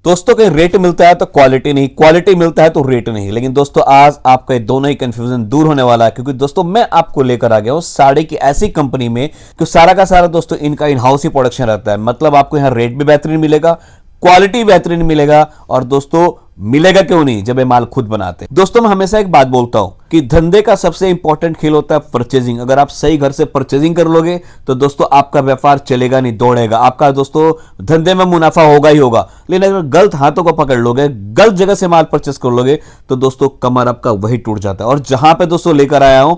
दोस्तों कहीं रेट मिलता है तो क्वालिटी नहीं, क्वालिटी मिलता है तो रेट नहीं। लेकिन दोस्तों आज आपका ये दोनों ही कंफ्यूजन दूर होने वाला है, क्योंकि दोस्तों मैं आपको लेकर आ गया हूं साड़ी की ऐसी कंपनी में कि सारा का सारा दोस्तों इनका इन हाउस ही प्रोडक्शन रहता है। मतलब आपको यहां रेट भी बेहतरीन मिलेगा, क्वालिटी बेहतरीन मिलेगा, और दोस्तों मिलेगा क्यों नहीं जब ये माल खुद बनाते हैं। दोस्तों मैं हमेशा एक बात बोलता हूं कि धंधे का सबसे इंपॉर्टेंट खेल होता है परचेजिंग। अगर आप सही घर से परचेजिंग कर लोगे तो दोस्तों आपका व्यापार चलेगा नहीं, दौड़ेगा, आपका दोस्तों धंधे में मुनाफा होगा ही होगा। लेकिन अगर गलत हाथों को पकड़ लोगे, गलत जगह से माल परचेस कर लोगे तो दोस्तों कमर आपका वही टूट जाता है। और जहां पे दोस्तों लेकर आया हूं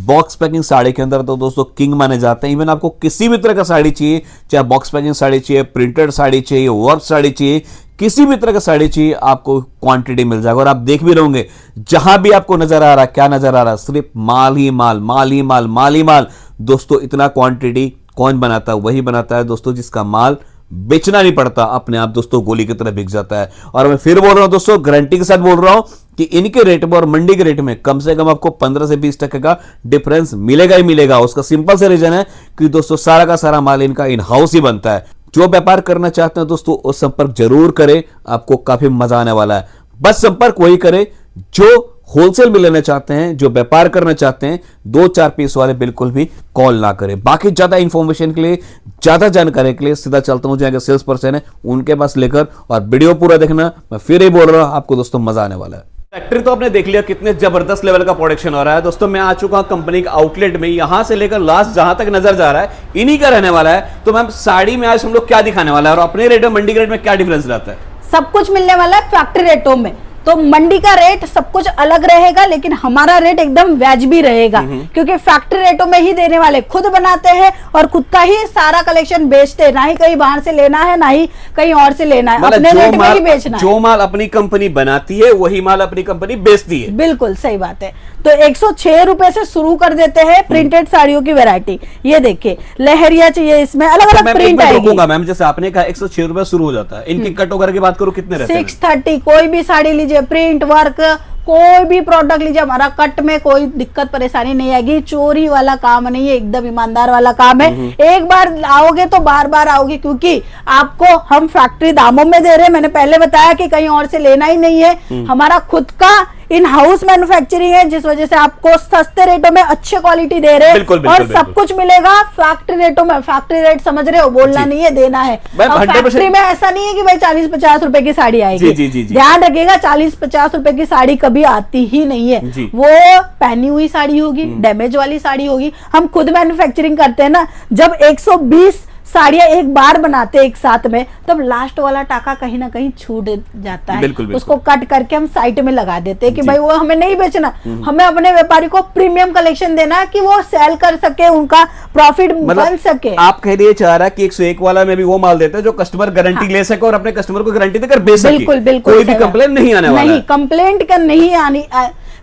बॉक्स पैकिंग साड़ी के अंदर तो दोस्तों किंग माने जाते हैं। इवन आपको किसी भी तरह का साड़ी चाहिए, चाहे बॉक्स पैकिंग साड़ी चाहिए, प्रिंटेड साड़ी चाहिए, वर्क साड़ी चाहिए, किसी भी तरह का साड़ी चाहिए आपको क्वांटिटी मिल जाएगा। और आप देख भी रहोगे जहां भी आपको नजर आ रहा है, क्या नजर आ रहा है, सिर्फ माल ही माल, माल ही माल, माल ही माल। दोस्तों इतना क्वांटिटी कौन बनाता है? वही बनाता है दोस्तों जिसका माल बेचना नहीं पड़ता, अपने आप दोस्तों गोली की तरह बिक जाता है। और मैं फिर बोल रहा हूं दोस्तों, गारंटी के साथ बोल रहा हूं कि इनके रेट में और मंडी के रेट में कम से कम आपको 15 से 20% का डिफरेंस मिलेगा ही मिलेगा। उसका सिंपल से रीजन है कि दोस्तों सारा का सारा माल इनका इन हाउस ही बनता है। जो व्यापार करना चाहते हैं दोस्तों वो संपर्क जरूर करें, आपको काफी मजा आने वाला है। बस संपर्क वही करें जो होलसेल में लेना चाहते हैं, जो व्यापार करना चाहते हैं। 2-4 पीस वाले बिल्कुल भी कॉल ना करें। बाकी ज्यादा इंफॉर्मेशन के लिए, ज्यादा जानकारी के लिए सीधा चलता हूं जो सेल्स पर्सन है उनके पास लेकर, और वीडियो पूरा देखना। मैं फिर ही बोल रहा हूं आपको दोस्तों मजा आने वाला है। फैक्ट्री तो आपने देख लिया कितने जबरदस्त लेवल का प्रोडक्शन हो रहा है। दोस्तों मैं आ चुका हूं कंपनी के आउटलेट में, यहां से लेकर लास्ट जहां तक नजर जा रहा है इन्हीं का रहने वाला है। तो मैम साड़ी में आज हम लोग क्या दिखाने वाला है और अपने रेट में मंडी के रेट में क्या डिफरेंस रहता है? सब कुछ मिलने वाला है फैक्ट्री रेटों में। तो मंडी का रेट सब कुछ अलग रहेगा, लेकिन हमारा रेट एकदम वाजिबी रहेगा, क्योंकि फैक्ट्री रेटों में ही देने वाले, खुद बनाते हैं और खुद का ही सारा कलेक्शन बेचते हैं। ना ही कहीं बाहर से लेना है, ना ही कहीं और से लेना है, अपने रेट में ही बेचना है। जो माल अपनी कंपनी बनाती है वही माल अपनी कंपनी बेचती है। बिल्कुल सही बात है। तो 106 रुपए से शुरू कर देते हैं प्रिंटेड साड़ियों की वैरायटी। ये देखिए लहरिया चाहिए, इसमें अलग अलग प्रिंट आएगी। मैम जैसे आपने कहा 106 रुपए शुरू हो जाता है, इनकी कट वगैरह की बात करो कितने रहते हैं? 630। कोई भी साड़ी लीजिए, प्रिंट वर्क कोई भी प्रोडक्ट लीजिए, हमारा कट में कोई दिक्कत परेशानी नहीं आएगी। चोरी वाला काम नहीं है, एकदम ईमानदार वाला काम है। एक बार आओगे तो बार बार आओगे, क्योंकि आपको हम फैक्ट्री दामों में दे रहे हैं। मैंने पहले बताया कि कहीं और से लेना ही नहीं है, हमारा खुद का इन हाउस मैन्युफैक्चरिंग है, जिस वजह से आपको सस्ते रेटों में अच्छी क्वालिटी दे रहे हैं। और सब कुछ मिलेगा फैक्ट्री रेटों में। फैक्ट्री रेट समझ रहे हो, बोलना नहीं है, देना है। फैक्ट्री में ऐसा नहीं है कि भाई 40-50 रुपए की साड़ी आएगी। ध्यान रखिएगा 40-50 रुपए की साड़ी कभी आती ही नहीं है। वो पहनी हुई साड़ी होगी, डैमेज वाली साड़ी होगी। हम खुद मैन्युफैक्चरिंग करते हैं ना, जब 120 साड़ियां एक बार बनाते हैं एक साथ में, तब लास्ट वाला टाका कहीं ना कहीं छूट जाता है। बिल्कुल। उसको कट करके हम साइड में लगा देते हैं कि भाई वो हमें नहीं बेचना, हमें अपने व्यापारी को प्रीमियम कलेक्शन देना कि वो सेल कर सके, उनका प्रॉफिट बन सके। आप कह रही चाह रहा कि 101 वाला में भी वो माल देता है जो कस्टमर गारंटी ले सके और अपने कस्टमर को गारंटी देकर बेच सके। बिल्कुल बिल्कुल। कोई भी कंप्लेंट नहीं आने वाला है।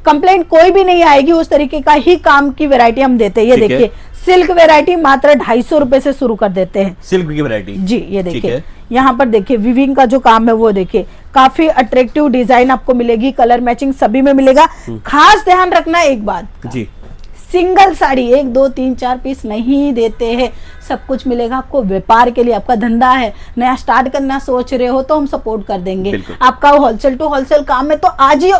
कंप्लेंट कोई भी नहीं आएगी। उस तरीके का ही काम की वैरायटी हम देते हैं। ये देखिए सिल्क वैरायटी मात्र 250 रुपए से शुरू कर देते हैं। सिल्क की वैरायटी जी, ये देखिए यहाँ पर देखिए विविंग का जो काम है वो देखिए, काफी अट्रैक्टिव डिजाइन आपको मिलेगी, कलर मैचिंग सभी में मिलेगा। खास ध्यान रखना एक बात जी, सिंगल साड़ी 1, 2, 3, 4 पीस नहीं देते हैं। सब कुछ मिलेगा आपको व्यापार के लिए। आपका धंधा है, नया स्टार्ट करना सोच रहे हो तो हम सपोर्ट कर देंगे। आपका होलसेल टू होलसेल काम है तो आज ही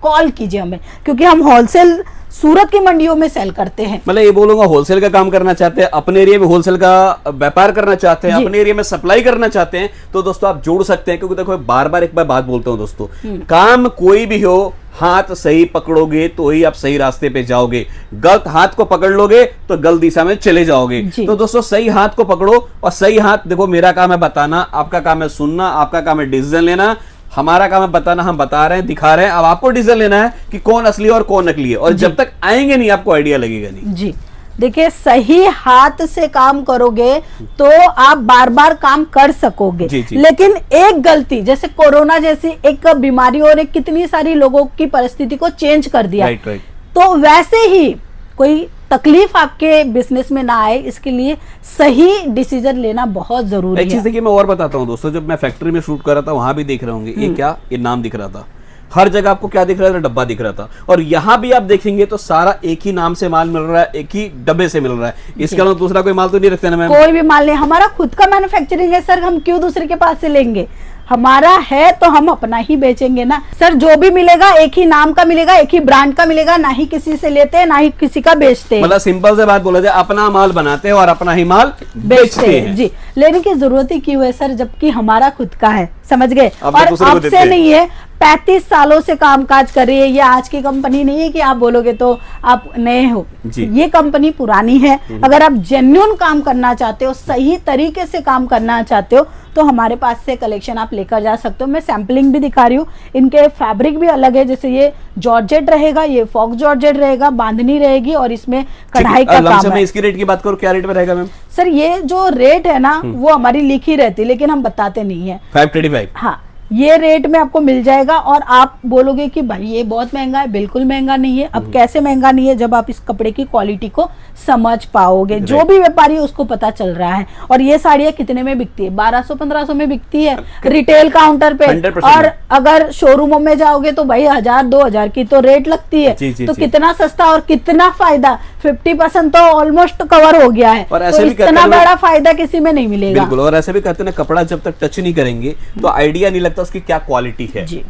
कॉल कीजिए हमें, क्योंकि हम होलसेल सूरत की मंडियों में सेल करते हैं। मतलब ये बोलूंगा होलसेल का काम करना चाहते हैं, अपने एरिया में होलसेल का व्यापार करना चाहते हैं, अपने एरिया में सप्लाई करना चाहते हैं, तो दोस्तों आप जोड़ सकते हैं। क्योंकि देखो बार बार एक बार बात बोलता हूं दोस्तों, काम कोई भी हो, हाथ सही पकड़ोगे तो ही आप सही रास्ते पे जाओगे। गलत हाथ को पकड़ लोगे तो गलत दिशा में चले जाओगे। तो दोस्तों सही हाथ को पकड़ो, और सही हाथ देखो, मेरा काम है बताना, आपका काम है सुनना, आपका काम है डिसीजन लेना। हमारा काम है बताना, हम बता रहे हैं, दिखा रहे हैं, अब आपको डिसीजन लेना है कि कौन असली और कौन नकली है। और जब तक आएंगे नहीं आपको आइडिया लगेगा नहीं। जी देखिए सही हाथ से काम करोगे तो आप बार बार काम कर सकोगे। लेकिन एक गलती, जैसे कोरोना जैसी एक बीमारी और एक कितनी सारी लोगों की परिस्थिति को चेंज कर दिया, तो वैसे ही कोई तकलीफ आपके बिजनेस में ना आए, इसके लिए सही डिसीजन लेना बहुत जरूरी है। एक चीज देखिए मैं और बताता हूँ दोस्तों, जब मैं फैक्ट्री में शूट कर रहा था वहां भी देख रहे होंगे, ये क्या, ये नाम दिख रहा था हर जगह। आपको क्या दिख रहा था? डब्बा दिख रहा था। और यहाँ भी आप देखेंगे तो सारा एक ही नाम से माल मिल रहा है, एक ही डब्बे से मिल रहा है। इसके अलावा दूसरा कोई माल तो नहीं रखते ना मैम? कोई भी माल नहीं, हमारा खुद का मैन्युफैक्चरिंग है सर, हम क्यों दूसरे के पास से लेंगे? हमारा है तो हम अपना ही बेचेंगे ना सर। जो भी मिलेगा एक ही नाम का मिलेगा, एक ही ब्रांड का मिलेगा, ना ही किसी से लेते हैं ना ही किसी का बेचते हैं। मतलब सिंपल से बात बोला जाए, अपना माल बनाते हैं और अपना ही माल बेचते हैं। जी, लेने की जरूरत ही क्यों है सर, जबकि हमारा खुद का है, समझ गए। अब और दूसरे को अब देते से हैं। नहीं है, 35 सालों से कामकाज कर रही है। ये आज की कंपनी नहीं है कि आप बोलोगे तो आप नए हो, ये कंपनी पुरानी है। अगर आप जेन्युइन काम करना चाहते हो, सही तरीके से काम करना चाहते हो, तो हमारे पास से कलेक्शन आप लेकर जा सकते हो। मैं सैम्पलिंग भी दिखा रही हूँ, इनके फैब्रिक भी अलग है। जैसे ये जॉर्जेट रहेगा, ये फॉक्स जॉर्जेट रहेगा, बांधनी रहेगी और इसमें कढ़ाई का काम है। इसकी रेट की बात करो, क्या रेट में रहेगा मैम? सर ये जो रेट है ना वो हमारी लिखी रहती है, लेकिन हम बताते नहीं है। 535। हाँ, ये रेट में आपको मिल जाएगा। और आप बोलोगे कि भाई ये बहुत महंगा है, बिल्कुल महंगा नहीं है। अब कैसे महंगा नहीं है, जब आप इस कपड़े की क्वालिटी को समझ पाओगे। जो भी व्यापारी है उसको पता चल रहा है। और ये साड़ियाँ कितने में बिकती है? 1200-1500 में बिकती है रिटेल काउंटर पे। 100% और अगर शोरूमों में जाओगे तो भाई 1000-2000 की तो रेट लगती है। जी, जी, तो जी। कितना सस्ता और कितना फायदा, 50% तो ऑलमोस्ट कवर हो गया है। और ऐसे तो भी कहते इतना हैं बड़ा फायदा किसी में नहीं मिलेगा। बिल्कुल। और ऐसे भी कहते हैं ना, कपड़ा जब तक टच नहीं करेंगे तो आइडिया नहीं लगता उसकी क्या क्वालिटी है। जी,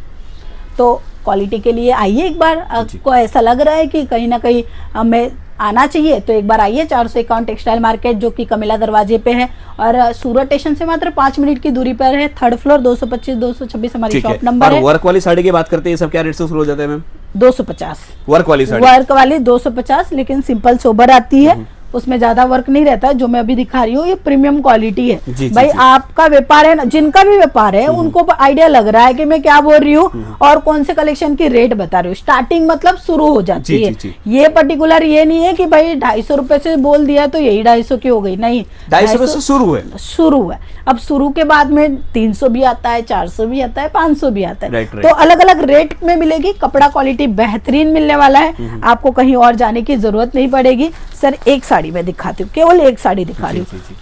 तो क्वालिटी के लिए आइए एक बार। आपको ऐसा लग रहा है कि कहीं ना कहीं हमें आना चाहिए तो एक बार आइए। 451 टेक्सटाइल मार्केट, जो कि कमिला दरवाजे पे है और सूरत स्टेशन से मात्र 5 मिनट की दूरी पर है। 3rd फ्लोर, 225-226 हमारी शॉप नंबर है। वर्क वाली साड़ी की बात करते हैं, सब क्या रेट से शुरू हो जाता है मैम? 250 वर्क वाली साड़ी। वर्क वाली 250, लेकिन सिंपल सोबर आती है, उसमें ज्यादा वर्क नहीं रहता है। जो मैं अभी दिखा रही हूँ ये प्रीमियम क्वालिटी है। जी, भाई जी। आपका व्यापार है ना, जिनका भी व्यापार है उनको आइडिया लग रहा है कि मैं क्या बोल रही हूँ और कौन से कलेक्शन की रेट बता रही हूँ। स्टार्टिंग मतलब शुरू हो जाती जी, है। जी, ये पर्टिकुलर ये नहीं है कि भाई 250 रुपए से बोल दिया तो यही 250 की हो गई, नहीं। 250 रुपए से शुरू है। अब शुरू के बाद में 300 भी आता है, 400 भी आता है, 500 भी आता है। Right, right. तो अलग अलग रेट में मिलेगी। कपड़ा क्वालिटी बेहतरीन मिलने वाला है, आपको कहीं और जाने की जरूरत नहीं पड़ेगी। सर एक साड़ी में दिखाती हूँ, केवल एक साड़ी दिखा रही हूँ।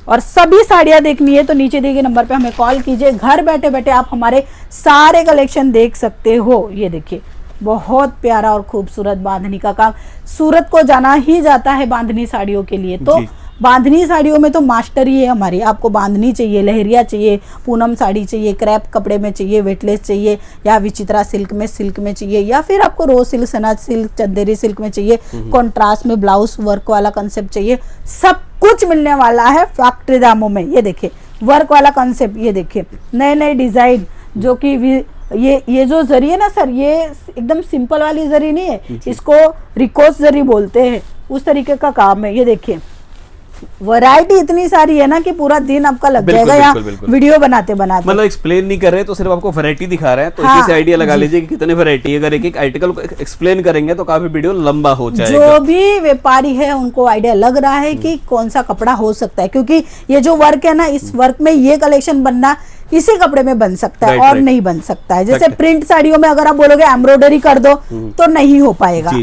और सभी साड़ियां देखनी है तो नीचे दिए गए नंबर पे हमें कॉल कीजिए। घर बैठे बैठे आप हमारे सारे कलेक्शन देख सकते हो। ये देखिए, बहुत प्यारा और खूबसूरत बांधनी का काम। सूरत को जाना ही जाता है बांधनी साड़ियों के लिए। तो बांधनी साड़ियों में तो मास्टर ही है हमारी। आपको बांधनी चाहिए, लहरिया चाहिए, पूनम साड़ी चाहिए, क्रैप कपड़े में चाहिए, वेटलेस चाहिए, या विचित्रा सिल्क में चाहिए, या फिर आपको रो सिल्क, सना सिल्क, चंदेरी सिल्क में चाहिए, कॉन्ट्रास्ट में ब्लाउज वर्क वाला कंसेप्ट चाहिए, सब कुछ मिलने वाला है फैक्ट्री दामों में। ये देखिए वर्क वाला कंसेप्ट, ये देखिए नए नए डिजाइन, जो कि ये जो जरी है ना सर, ये एकदम सिंपल वाली जरी नहीं है, इसको रिकोस जरी बोलते हैं, उस तरीके का काम है। ये देखिए वैरायटी इतनी सारी है ना कि पूरा दिन आपका लग जाएगा यहाँ वीडियो बनाते बनाते। मतलब एक्सप्लेन नहीं कर रहे तो सिर्फ आपको वैरायटी दिखा रहे हैं, तो इसी से आइडिया लगा लीजिए कि कितने वैरायटी है। अगर एक एक आर्टिकल को एक्सप्लेन करेंगे तो काफी वीडियो लंबा हो जाएगा। जो भी व्यापारी है उनको आइडिया लग रहा है कि कौन सा कपड़ा हो सकता है, क्योंकि ये जो वर्क है ना, इस वर्क में ये कलेक्शन बनना इसी कपड़े में बन सकता है और नहीं बन सकता है। जैसे प्रिंट साड़ियों में अगर आप बोलोगे एम्ब्रॉयडरी कर दो तो नहीं हो पाएगा।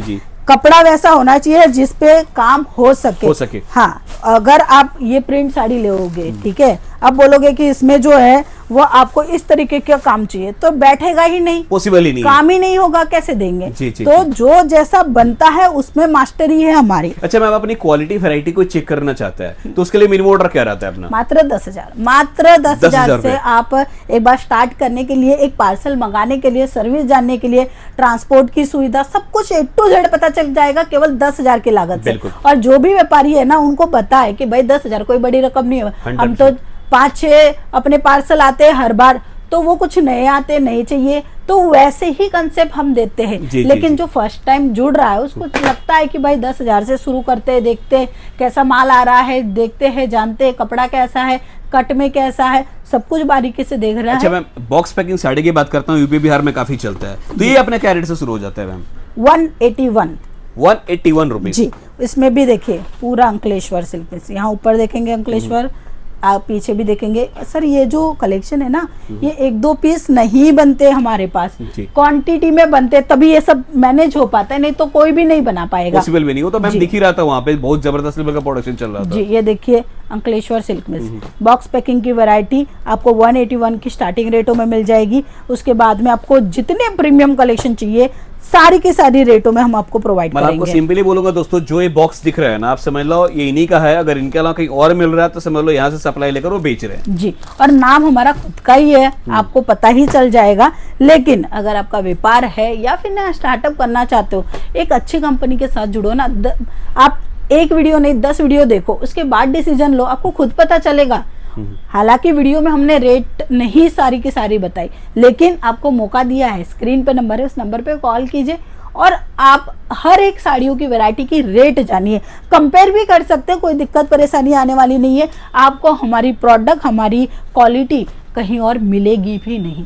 कपड़ा वैसा होना चाहिए जिसपे काम हो सके। हाँ, अगर आप ये प्रिंट साड़ी लोगे, ठीक है, अब बोलोगे कि इसमें जो है वो आपको इस तरीके का काम चाहिए, तो बैठेगा ही नहीं, पॉसिबल ही नहीं, काम ही नहीं होगा, कैसे देंगे? जी, तो जो जैसा बनता है उसमें मास्टरी है हमारी। अच्छा मैम, अपनी क्वालिटी वैरायटी को चेक करना चाहता है तो उसके लिए मिनिमम ऑर्डर क्या रहता है अपना? मात्र 10,000, मात्र 10,000 से आप एक बार स्टार्ट करने के लिए, एक पार्सल मंगाने के लिए, सर्विस जानने के लिए, ट्रांसपोर्ट की सुविधा, सब कुछ A to Z पता चल जाएगा केवल 10,000 की लागत से। और जो भी व्यापारी है ना, उनको पता है कि भाई 10,000 कोई बड़ी रकम नहीं है। हम तो 5-6 अपने पार्सल आते हैं हर बार, तो वो कुछ नए आते नहीं चाहिए, तो वैसे ही कंसेप्ट हम देते हैं। लेकिन जो फर्स्ट टाइम जुड़ रहा है उसको लगता है कि भाई 10,000 से शुरू करते हैं, देखते हैं कैसा माल आ रहा है, देखते हैं, जानते हैं कपड़ा कैसा है, कट में कैसा है, सब कुछ बारीकी से देख रहा है। अच्छा मैम, बॉक्स पैकिंग साड़ी की बात करता हूँ, यूपी बिहार में काफी चलता है, तो ये अपने क्या रेट से शुरू हो जाता है मैम? 181 रुपीज। जी, इसमें भी देखिए पूरा अंकलेश्वर सिल्क में, यहाँ ऊपर देखेंगे अंकलेश्वर, आप पीछे भी देखेंगे। सर ये जो कलेक्शन है ना, ये 1-2 पीस नहीं बनते हमारे पास, क्वांटिटी में बनते, तभी ये सब मैनेज हो पाता है, नहीं तो कोई भी नहीं बना पाएगा, पॉसिबल भी नहीं हो। तो मैम दिख ही रहा था वहाँ पे बहुत जबरदस्त लेवल का प्रोडक्शन चल रहा था। जी, ये देखिए Ankleshwar silk mills. Box packing की वैरायटी आपको 181 की स्टार्टिंग रेटों में मिल जाएगी। उसके बाद में आपको जितने प्रीमियम कलेक्शन चाहिए सारी की सारी रेटों में हम आपको प्रोवाइड मैं करेंगे। आपको सिंपली बोलूंगा दोस्तों, जो ये बॉक्स दिख रहा है ना, आप समझ लो ये इन्हीं का है। अगर इनके अलावा कहीं और मिल रहा है तो समझ लो यहाँ से सप्लाई लेकर वो बेच रहे हैं जी। और नाम हमारा खुद का ही है, आपको पता ही चल जाएगा। लेकिन अगर आपका व्यापार है या फिर नया स्टार्टअप करना चाहते हो, एक अच्छी कंपनी के साथ जुड़ो ना। आप एक वीडियो नहीं 10 वीडियो देखो, उसके बाद डिसीजन लो, आपको खुद पता चलेगा। हालांकि वीडियो में हमने रेट नहीं सारी की सारी बताई, लेकिन आपको मौका दिया है। स्क्रीन पे नंबर है, उस नंबर पे कॉल कीजिए और आप हर एक साड़ियों की वैरायटी की रेट जानिए, कंपेयर भी कर सकते हैं। कोई दिक्कत परेशानी आने वाली नहीं है। आपको हमारी प्रोडक्ट, हमारी क्वालिटी कहीं और मिलेगी भी नहीं।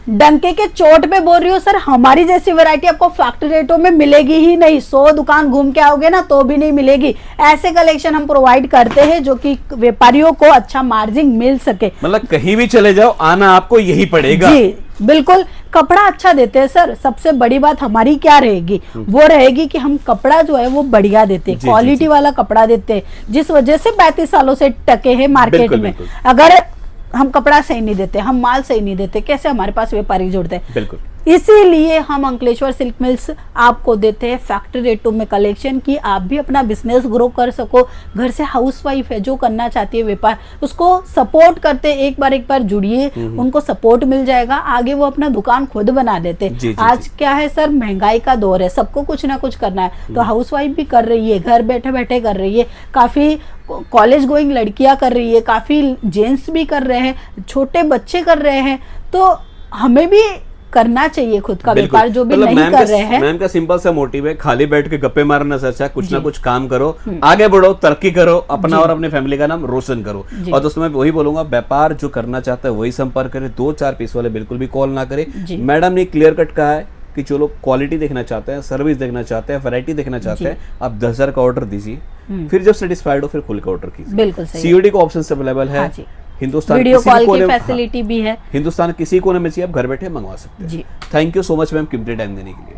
डंके के चोट पे बोल रही हूँ सर, हमारी जैसी वैरायटी आपको फैक्ट्री रेटों में मिलेगी ही नहीं। 100 दुकान घूम के आओगे ना तो भी नहीं मिलेगी। ऐसे कलेक्शन हम प्रोवाइड करते हैं जो कि व्यापारियों को अच्छा मार्जिन मिल सके। मतलब कहीं भी चले जाओ, आना आपको यही पड़ेगा। जी बिल्कुल, कपड़ा अच्छा देते हैं सर। सबसे बड़ी बात हमारी क्या रहेगी, वो रहेगी कि हम कपड़ा जो है वो बढ़िया देते हैं, क्वालिटी वाला कपड़ा देते हैं, जिस वजह से 35 सालों से टके हैं मार्केट में। अगर हम कपड़ा सही नहीं देते, हम माल सही नहीं देते, कैसे हमारे पास व्यापारी जुड़ते हैं? बिल्कुल। इसीलिए हम अंकलेश्वर सिल्क मिल्स आपको देते हैं फैक्ट्री रेटों में कलेक्शन, की आप भी अपना बिजनेस ग्रो कर सको। घर से हाउसवाइफ है जो करना चाहती है व्यापार, उसको सपोर्ट करते, एक बार जुड़िए, उनको सपोर्ट मिल जाएगा, आगे वो अपना दुकान खुद बना देते। आज क्या है सर, महंगाई का दौर है, सबको कुछ ना कुछ करना है। तो हाउसवाइफ भी कर रही है, घर बैठे बैठे कर रही है, काफी कॉलेज गोइंग लड़कियां कर रही है, काफी जेंट्स भी कर रहे हैं, छोटे बच्चे कर रहे हैं। तो हमें भी करना चाहिए खुद का व्यापार, जो भी नहीं कर रहे हैं। मैम का सिंपल सा मोटिव है, खाली बैठ के गप्पे मारना से अच्छा कुछ ना कुछ काम करो, आगे बढ़ो, तरक्की करो, अपना और अपने फैमिली का नाम रोशन करो। और दोस्तों मैं वही बोलूंगा, व्यापार जो करना चाहता है वही संपर्क करे, 2-4 पीस वाले बिल्कुल भी कॉल ना करे। मैडम ने क्लियर कट कहा है कि जो लोग क्वालिटी देखना चाहते हैं, सर्विस देखना चाहते हैं, वैरायटी देखना चाहते हैं, आप 10,000 का ऑर्डर दीजिए, फिर जब सेटिस्फाइड हो फिर खुल के ऑर्डर कीजिए। बिल्कुल सही। सीओडी का ऑप्शन अवेलेबल है। हिंदुस्तान वीडियो कॉल की फैसिलिटी भी है। हिंदुस्तान किसी कोने में चाहिए आप घर बैठे मंगवा सकते हैं। Thank you so much ma'am कीमती टाइम देने के लिए।